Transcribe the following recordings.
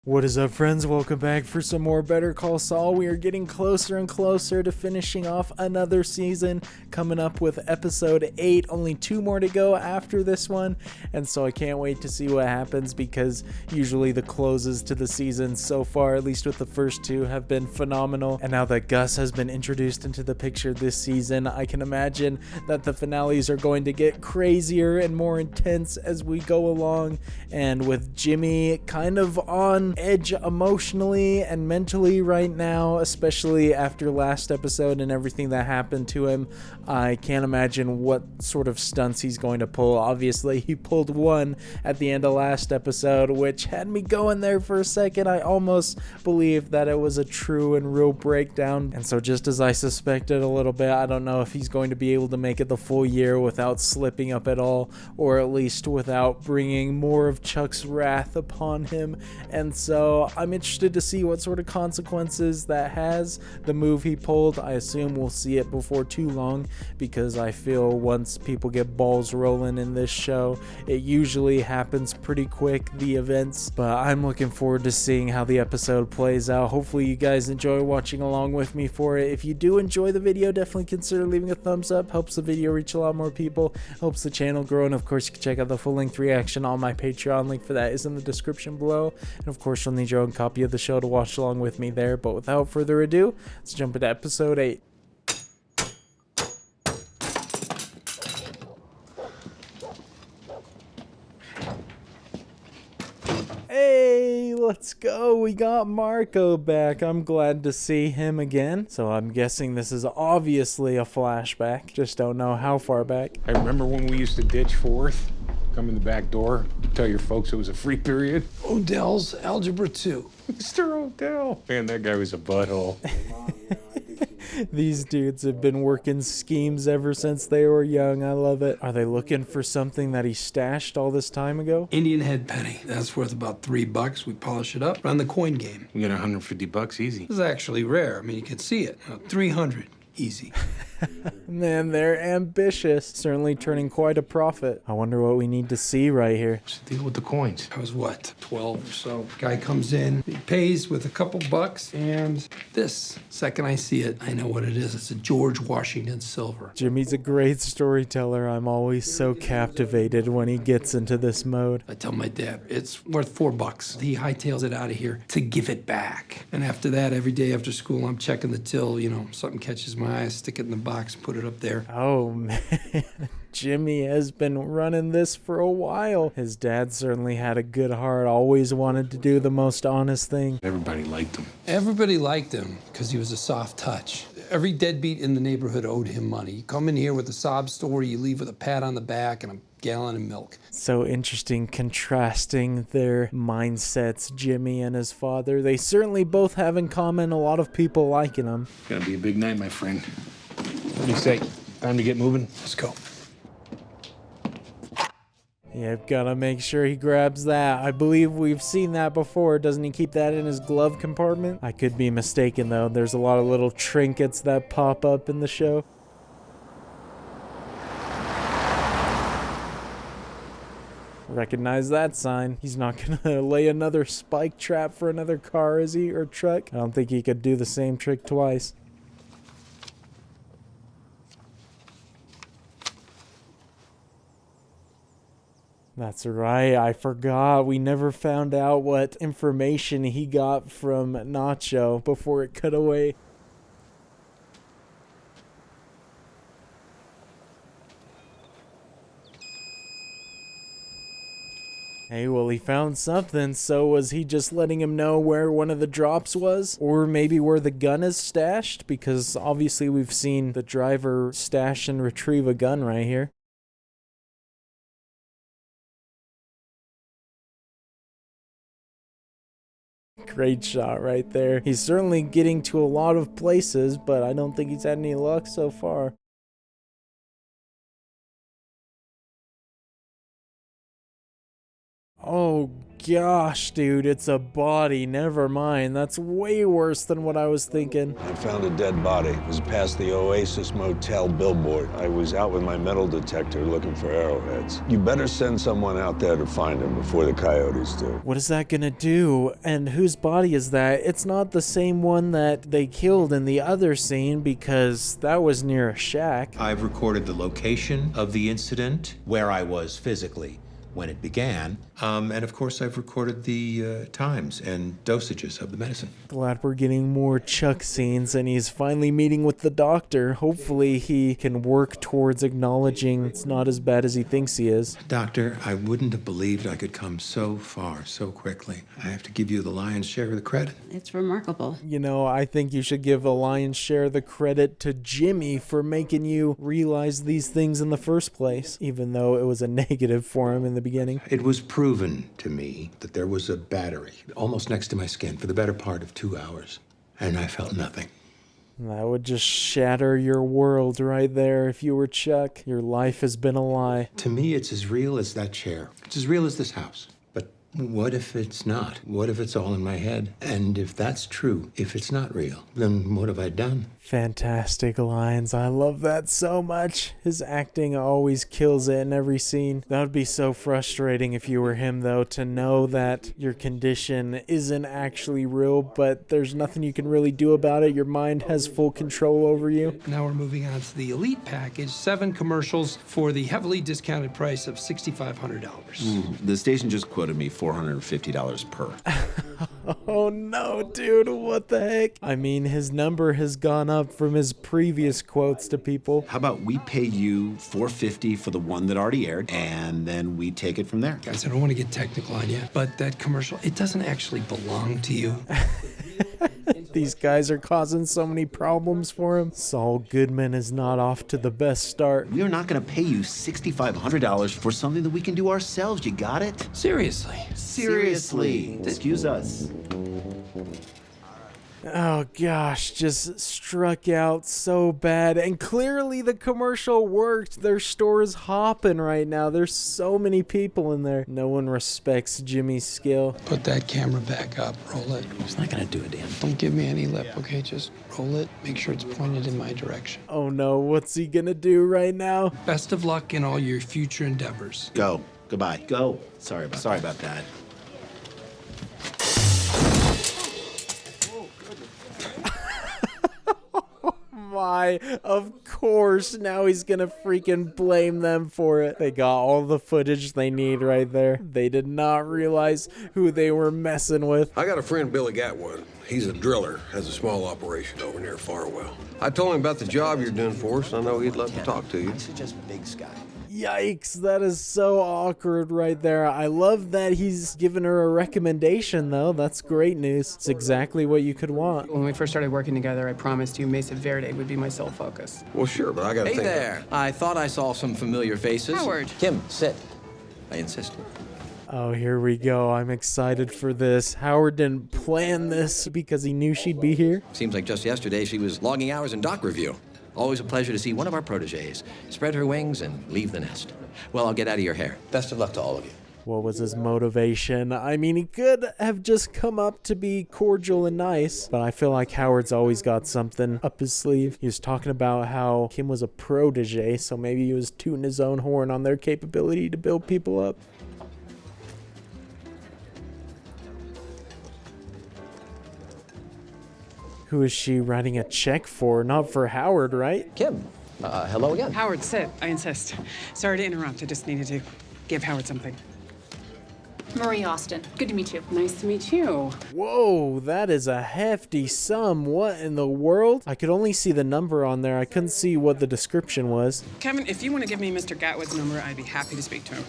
What is up, friends? Welcome back for some more Better Call Saul. We are getting closer and closer to finishing off another season, coming up with episode 8, only 2 more to go after this one, and so I can't wait to see what happens because usually the closes to the season so far, at least with the first 2, have been phenomenal, and now that Gus has been introduced into the picture this season, I can imagine that the finales are going to get crazier and more intense as we go along, and with Jimmy kind of on edge emotionally and mentally right now, especially after last episode and everything that happened to him. I can't imagine what sort of stunts he's going to pull. Obviously, he pulled one at the end of last episode, which had me going there for a second. I almost believed that it was a true and real breakdown, and so just as I suspected a little bit, I don't know if he's going to be able to make it the full year without slipping up at all, or at least without bringing more of Chuck's wrath upon him. And so I'm interested to see what sort of consequences that has, the move he pulled. I assume we'll see it before too long, because I feel once people get balls rolling in this show, it usually happens pretty quick, the events. But I'm looking forward to seeing how the episode plays out. Hopefully you guys enjoy watching along with me for it. If you do enjoy the video, definitely consider leaving a thumbs up. Helps the video reach a lot more people, helps the channel grow, and of course you can check out the full-length reaction on my Patreon. Link for that is in the description below, and of course you'll need your own copy of the show to watch along with me there. But without further ado, let's jump into episode 8. Hey, let's go. We got Marco back. I'm glad to see him again. So I'm guessing this is obviously a flashback. Just don't know how far back. I remember when we used to ditch fourth, come in the back door, tell your folks it was a free period. Odell's Algebra 2. Mr. Odell. Man, that guy was a butthole. These dudes have been working schemes ever since they were young. I love it. Are they looking for something that he stashed all this time ago? Indian head penny. That's worth about $3. We polish it up, run the coin game. We got $150 easy. This is actually rare. I mean, you can see it. 300. Easy. Man, they're ambitious. Certainly turning quite a profit. I wonder what we need to see right here. What's the deal with the coins? I was, what, 12 or so. Guy comes in, he pays with a couple bucks, and this. Second I see it, I know what it is. It's a George Washington silver. Jimmy's a great storyteller. I'm always so captivated when he gets into this mode. I tell my dad, it's worth $4. He hightails it out of here to give it back. And after that, every day after school, I'm checking the till. You know, something catches my eye, I stick it in the box, put it up there. Oh, man. Jimmy has been running this for a while. His dad certainly had a good heart, always wanted to do the most honest thing. Everybody liked him. Everybody liked him because he was a soft touch. Every deadbeat in the neighborhood owed him money. You come in here with a sob story, you leave with a pat on the back and a gallon of milk. So interesting contrasting their mindsets, Jimmy and his father. They certainly both have in common a lot of people liking him. Gonna be a big night, my friend. What do you say? Time to get moving? Let's go. Yep, gotta make sure he grabs that. I believe we've seen that before. Doesn't he keep that in his glove compartment? I could be mistaken though. There's a lot of little trinkets that pop up in the show. Recognize that sign. He's not gonna lay another spike trap for another car, is he? Or truck? I don't think he could do the same trick twice. That's right, I forgot. We never found out what information he got from Nacho before it cut away. Hey, well, he found something, so was he just letting him know where one of the drops was? Or maybe where the gun is stashed? Because obviously we've seen the driver stash and retrieve a gun right here. Great shot right there. He's certainly getting to a lot of places, but I don't think he's had any luck so far. Oh, gosh, dude, it's a body. Never mind. That's way worse than what I was thinking. I found a dead body. It was past the Oasis Motel billboard. I was out with my metal detector looking for arrowheads. You better send someone out there to find him before the coyotes do. What is that gonna do? And whose body is that? It's not the same one that they killed in the other scene, because that was near a shack. I've recorded the location of the incident, where I was physically when it began, and of course I've recorded the times and dosages of the medicine. Glad we're getting more Chuck scenes, and he's finally meeting with the doctor. Hopefully he can work towards acknowledging it's not as bad as he thinks he is. Doctor, I wouldn't have believed I could come so far so quickly. I have to give you the lion's share of the credit. It's remarkable. You know, I think you should give a lion's share of the credit to Jimmy for making you realize these things in the first place, even though it was a negative for him in the beginning. It was proven to me that there was a battery almost next to my skin for the better part of 2 hours, and I felt nothing. That would just shatter your world right there if you were Chuck. Your life has been a lie. To me, it's as real as that chair. It's as real as this house. But what if it's not? What if it's all in my head? And if that's true, if it's not real, then what have I done? Fantastic lines. I love that so much. His acting always kills it in every scene. That would be so frustrating if you were him, though, to know that your condition isn't actually real, but there's nothing you can really do about it. Your mind has full control over you. Now we're moving on to the Elite Package, 7 commercials for the heavily discounted price of $6,500. The station just quoted me $450 per. Oh no, dude, what the heck? I mean, his number has gone up from his previous quotes to people. How about we pay you $450 for the one that already aired, and then we take it from there? Guys, I don't want to get technical on you, but that commercial, it doesn't actually belong to you. These guys are causing so many problems for him. Saul Goodman is not off to the best start. We are not going to pay you $6,500 for something that we can do ourselves. You got it? Seriously. Seriously. Excuse us. Oh gosh, just struck out so bad. And clearly the commercial worked. Their store is hopping right now. There's so many people in there. No one respects Jimmy's skill. Put that camera back up. Roll it. It's not going to do it, Dan. Don't give me any lip, okay? Just roll it. Make sure it's pointed in my direction. Oh no, what's he gonna do right now? Best of luck in all your future endeavors. Go. Goodbye. Go. Sorry about that. Why? Of course, now he's gonna freaking blame them for it. They got all the footage they need right there. They did not realize who they were messing with. I got a friend, Billy Gatwood. He's a driller, has a small operation over near Farwell. I told him about the job you're doing for us, and I know he'd love to talk to you. I suggest Big Sky. Yikes, that is so awkward right there. I love that he's given her a recommendation, though. That's great news. It's exactly what you could want. When we first started working together, I promised you Mesa Verde would be my sole focus. Well, sure, but I gotta Hey think. there. I thought I saw some familiar faces. Howard. Kim, sit. I insisted. Oh, here we go. I'm excited for this. Howard didn't plan this because he knew she'd be here. Seems like just yesterday she was logging hours in doc review. Always a pleasure to see one of our proteges spread her wings and leave the nest. Well, I'll get out of your hair. Best of luck to all of you. What was his motivation? I mean, he could have just come up to be cordial and nice, but I feel like Howard's always got something up his sleeve. He was talking about how Kim was a protege, so maybe he was tooting his own horn on their capability to build people up. Who is she writing a check for? Not for Howard, right? Kim, hello again. Howard, sit. I insist. Sorry to interrupt. I just needed to give Howard something. Marie Austin. Good to meet you. Nice to meet you. Whoa, that is a hefty sum. What in the world? I could only see the number on there. I couldn't see what the description was. Kevin, if you want to give me Mr. Gatwood's number, I'd be happy to speak to him.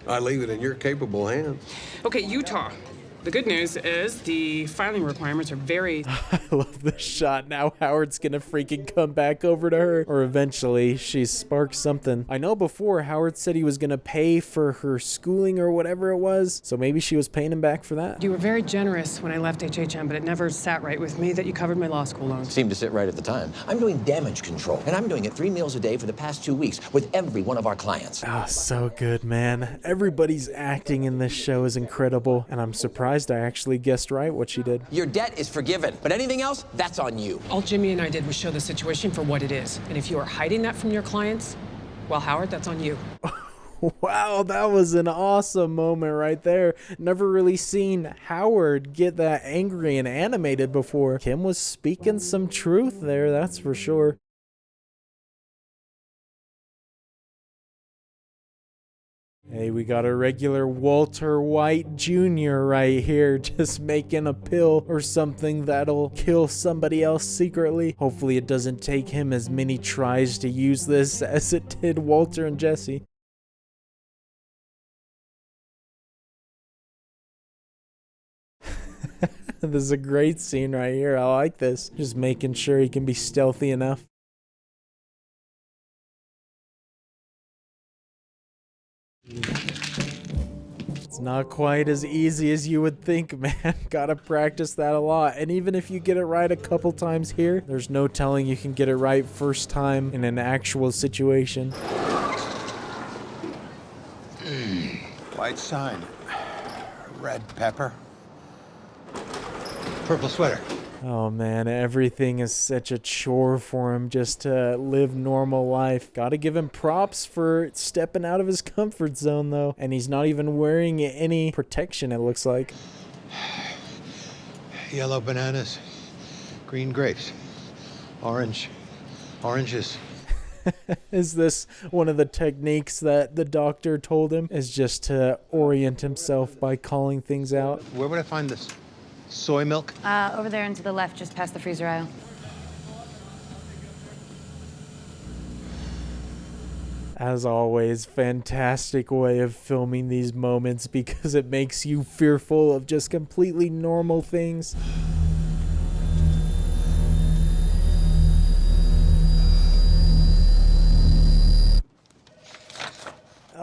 I leave it in your capable hands. Okay, Utah. The good news is the filing requirements are very... I love this shot. Now Howard's gonna freaking come back over to her. Or eventually, she sparks something. I know before Howard said he was gonna pay for her schooling or whatever it was. So maybe she was paying him back for that. You were very generous when I left HHM, but it never sat right with me that you covered my law school loans. Seemed to sit right at the time. I'm doing damage control, and I'm doing it 3 meals a day for the past 2 weeks with every one of our clients. Oh, so good, man. Everybody's acting in this show is incredible. And I'm surprised I actually guessed right what she did. Your debt is forgiven, but anything else, that's on you. All Jimmy and I did was show the situation for what it is. And if you are hiding that from your clients, well, Howard, that's on you. Wow, that was an awesome moment right there. Never really seen Howard get that angry and animated before. Kim was speaking some truth there, that's for sure. Hey, we got a regular Walter White Jr. right here, just making a pill or something that'll kill somebody else secretly. Hopefully it doesn't take him as many tries to use this as it did Walter and Jesse. This is a great scene right here. I like this. Just making sure he can be stealthy enough. It's not quite as easy as you would think, man. Gotta practice that a lot. And even if you get it right a couple times here, there's no telling you can get it right first time in an actual situation. White sign. Red pepper. Purple sweater. Oh man, everything is such a chore for him just to live normal life. Gotta give him props for stepping out of his comfort zone though. And he's not even wearing any protection, it looks like. Yellow bananas. Green grapes. Oranges. Is this one of the techniques that the doctor told him? Is just to orient himself by calling things out? Where would I find this? Soy milk? Over there and to the left, just past the freezer aisle. As always, fantastic way of filming these moments because it makes you fearful of just completely normal things.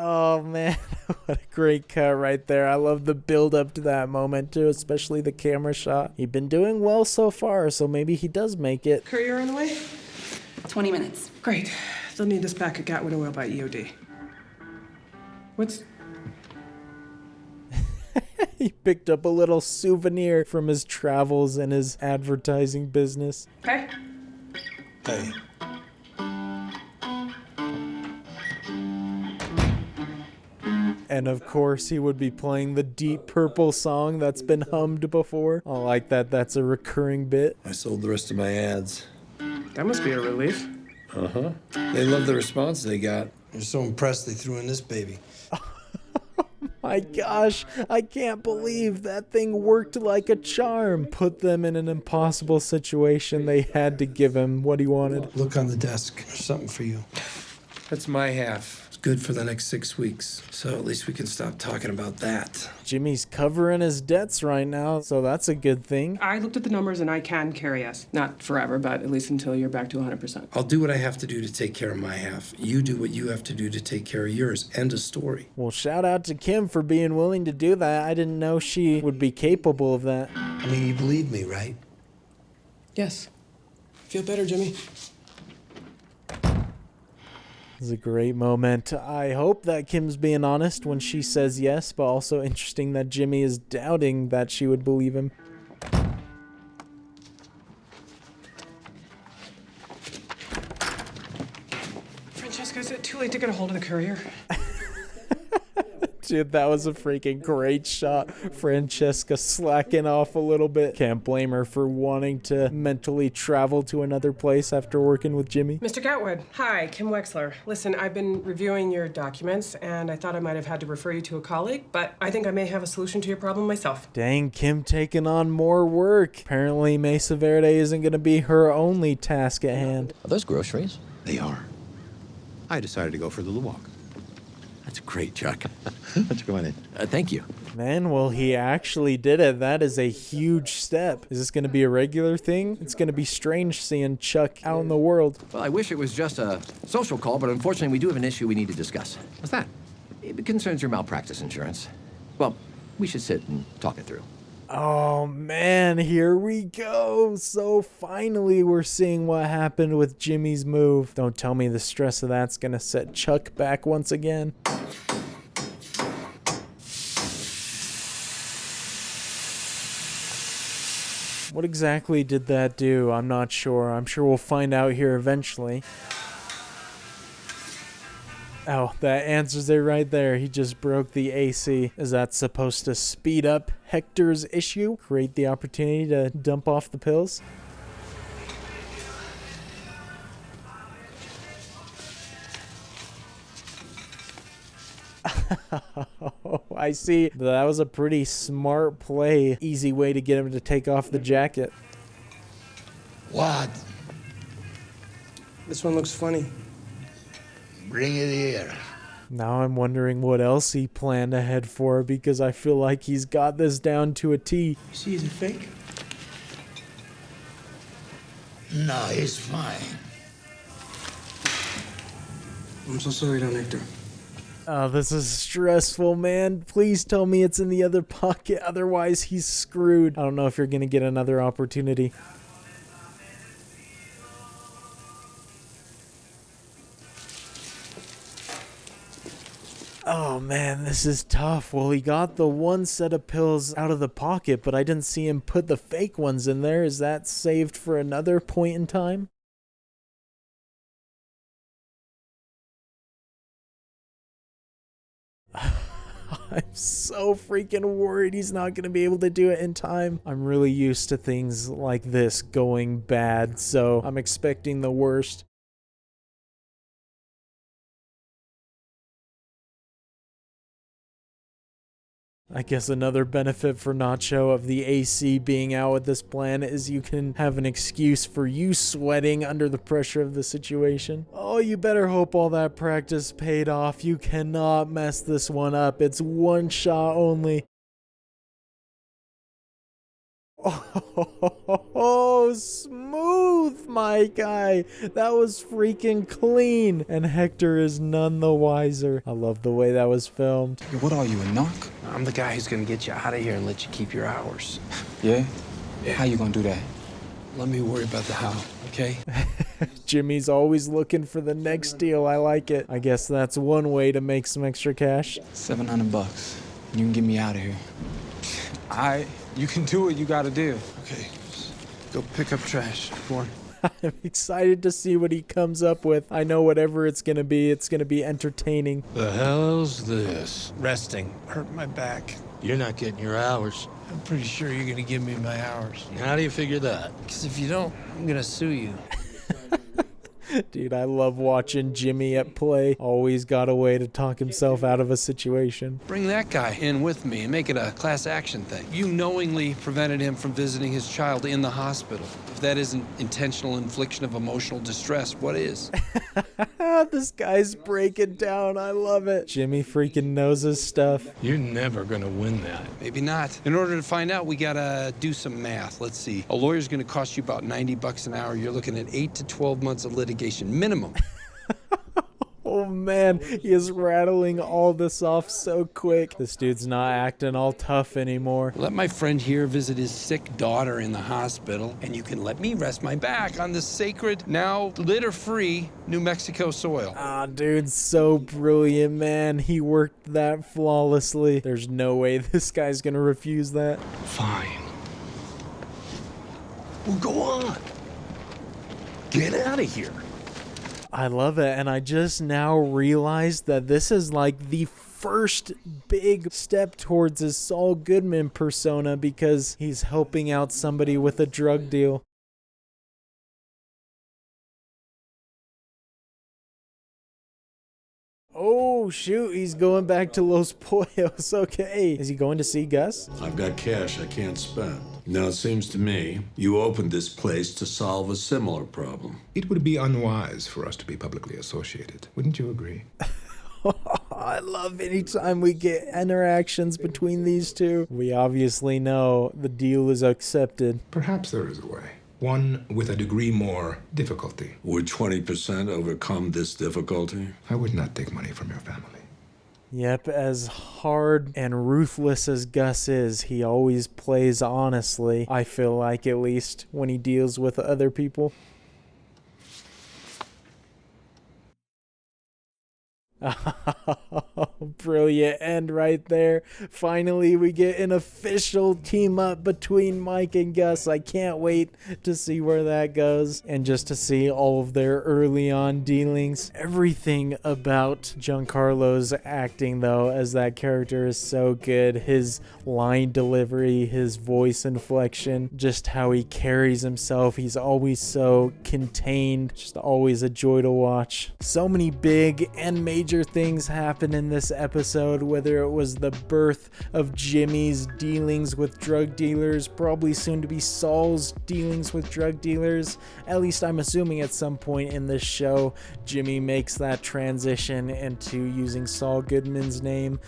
Oh man, what a great cut right there. I love the build up to that moment too, especially the camera shot. He's been doing well so far, so maybe he does make it. Courier on the way? 20 minutes. Great. They'll need this back at Gatwood Oil by EOD. What's... He picked up a little souvenir from his travels and his advertising business. Hey. Hey. And of course, he would be playing the Deep Purple song that's been hummed before. I like that. That's a recurring bit. I sold the rest of my ads. That must be a relief. Uh-huh. They love the response they got. They're so impressed they threw in this baby. My gosh, I can't believe that thing worked like a charm. Put them in an impossible situation. They had to give him what he wanted. Look on the desk. There's something for you. That's my half. It's good for the next 6 weeks. So at least we can stop talking about that. Jimmy's covering his debts right now, so that's a good thing. I looked at the numbers and I can carry us. Not forever, but at least until you're back to 100%. I'll do what I have to do to take care of my half. You do what you have to do to take care of yours. End of story. Well, shout out to Kim for being willing to do that. I didn't know she would be capable of that. I mean, you believe me, right? Yes. Feel better, Jimmy. This is a great moment. I hope that Kim's being honest when she says yes, but also interesting that Jimmy is doubting that she would believe him. Francesca, is it too late to get a hold of the courier? Dude, that was a freaking great shot. Francesca slacking off a little bit. Can't blame her for wanting to mentally travel to another place after working with Jimmy. Mr. Gatwood, hi, Kim Wexler. Listen, I've been reviewing your documents, and I thought I might have had to refer you to a colleague, but I think I may have a solution to your problem myself. Dang, Kim taking on more work. Apparently, Mesa Verde isn't going to be her only task at hand. Are those groceries? They are. I decided to go for a little walk. That's That's great, Chuck. Let's go in. Thank you. Man, well, he actually did it. That is a huge step. Is this going to be a regular thing? It's going to be strange seeing Chuck out in the world. Well, I wish it was just a social call, but unfortunately we do have an issue we need to discuss. What's that? It concerns your malpractice insurance. Well, we should sit and talk it through. Oh man, here we go. So finally we're seeing what happened with Jimmy's move. Don't tell me the stress of that's gonna set Chuck back once again. What exactly did that do? I'm not sure. I'm sure we'll find out here eventually. Oh, that answers it right there. He just broke the AC. Is that supposed to speed up Hector's issue? Create the opportunity to dump off the pills? I see. That was a pretty smart play. Easy way to get him to take off the jacket. What? This one looks funny. Bring it here. Now I'm wondering what else he planned ahead for, because I feel like he's got this down to a T. You see, is it fake? No, it's fine. I'm so sorry, Don Hector. Oh, this is stressful, man. Please tell me it's in the other pocket, otherwise he's screwed. I don't know if you're gonna get another opportunity. Oh man, this is tough. Well, he got the one set of pills out of the pocket, but I didn't see him put the fake ones in there. Is that saved for another point in time? I'm so freaking worried he's not going to be able to do it in time. I'm really used to things like this going bad, so I'm expecting the worst. I guess another benefit for Nacho of the AC being out with this plan is you can have an excuse for you sweating under the pressure of the situation. Oh, you better hope all that practice paid off. You cannot mess this one up. It's one shot only. Oh, smooth, my guy. That was freaking clean. And Hector is none the wiser. I love the way that was filmed. What are you, a narc? I'm the guy who's gonna get you out of here and let you keep your hours. Yeah? How you gonna do that? Let me worry about the how, okay? Jimmy's always looking for the next deal. I like it. I guess that's one way to make some extra cash. $700. You can get me out of here. All right, you can do what you gotta do. Okay, go pick up trash. Come on. I'm excited to see what he comes up with. I know whatever it's gonna be entertaining. The hell's this? Resting. Hurt my back. You're not getting your hours. I'm pretty sure you're gonna give me my hours. How do you figure that? Because if you don't, I'm gonna sue you. Dude, I love watching Jimmy at play. Always got a way to talk himself out of a situation. Bring that guy in with me and make it a class action thing. You knowingly prevented him from visiting his child in the hospital. If that isn't intentional infliction of emotional distress, what is? This guy's breaking down. I love it. Jimmy freaking knows his stuff. You're never gonna win that. Maybe not. In order to find out, we gotta do some math. Let's see. A lawyer's gonna cost you about $90 an hour. You're looking at 8 to 12 months of litigation minimum. Oh man, he is rattling all this off so quick. This dude's not acting all tough anymore. Let my friend here visit his sick daughter in the hospital, and you can let me rest my back on the sacred, now litter-free New Mexico soil. Ah, dude, so brilliant, man. He worked that flawlessly. There's no way this guy's gonna refuse that. Fine. Well, go on. Get out of here. I love it, and I just now realized that this is like the first big step towards his Saul Goodman persona, because he's helping out somebody with a drug deal. Oh shoot, he's going back to Los Pollos. Okay, is he going to see Gus? I've got cash I can't spend. Now, it seems to me you opened this place to solve a similar problem. It would be unwise for us to be publicly associated. Wouldn't you agree? I love anytime we get interactions between these two. We obviously know the deal is accepted. Perhaps there is a way. One with a degree more difficulty. Would 20% overcome this difficulty? I would not take money from your family. Yep, as hard and ruthless as Gus is, he always plays honestly, I feel like, at least, when he deals with other people. Brilliant end right there. Finally, we get an official team up between Mike and Gus. I can't wait to see where that goes and just to see all of their early on dealings. Everything about Giancarlo's acting, though, as that character is so good. His line delivery, his voice inflection, just how he carries himself. He's always so contained, just always a joy to watch. So many big and major things happen in this episode, whether it was the birth of Jimmy's dealings with drug dealers, probably soon to be Saul's dealings with drug dealers. At least I'm assuming at some point in this show, Jimmy makes that transition into using Saul Goodman's name,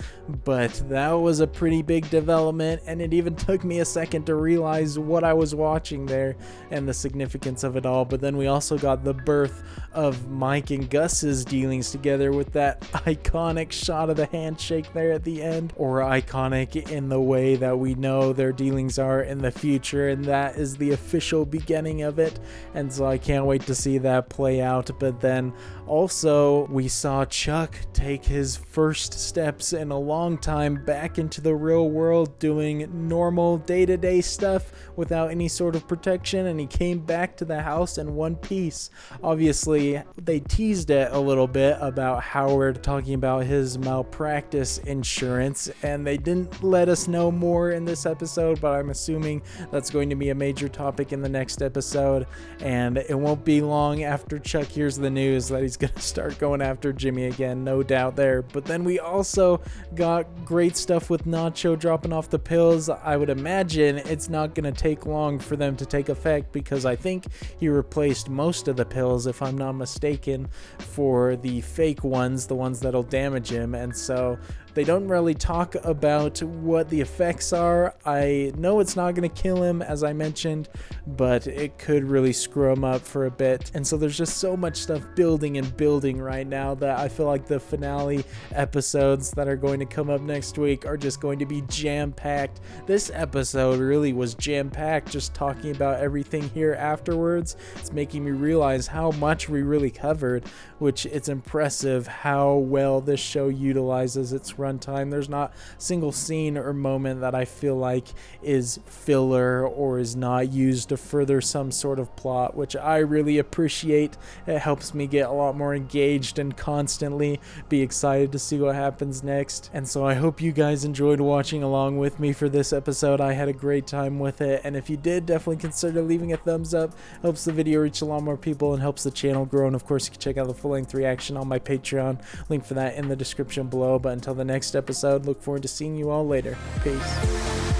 but that was a pretty big development, and it even took me a second to realize what I was watching there and the significance of it all. But then we also got the birth of Mike and Gus's dealings together with that iconic shot of the handshake there at the end, or iconic in the way that we know their dealings are in the future, and that is the official beginning of it. And so I can't wait to see that play out. But then also we saw Chuck take his first steps in a long time back into the real world, doing normal day-to-day stuff without any sort of protection, and he came back to the house in one piece. Obviously they teased it a little bit about Howard talking about his malpractice insurance, and they didn't let us know more in this episode, but I'm assuming that's going to be a major topic in the next episode, and it won't be long after Chuck hears the news that he's gonna start going after Jimmy again, no doubt there. But then we also got great stuff with Nacho dropping off the pills. I would imagine it's not gonna take long for them to take effect, because I think he replaced most of the pills, if I'm not mistaken, for the fake ones, the ones that'll damage him. And so they don't really talk about what the effects are. I know it's not going to kill him, as I mentioned, but it could really screw him up for a bit. And so there's just so much stuff building and building right now that I feel like the finale episodes that are going to come up next week are just going to be jam-packed. This episode really was jam-packed, just talking about everything here afterwards. It's making me realize how much we really covered, which it's impressive how well this show utilizes its runtime. There's not a single scene or moment that I feel like is filler or is not used to further some sort of plot, which I really appreciate. It helps me get a lot more engaged and constantly be excited to see what happens next. And so I hope you guys enjoyed watching along with me for this episode. I had a great time with it, and if you did, definitely consider leaving a thumbs up. Helps the video reach a lot more people and helps the channel grow. And of course, you can check out the full-length reaction on my Patreon, link for that in the description below. But until the next episode, look forward to seeing you all later. Peace.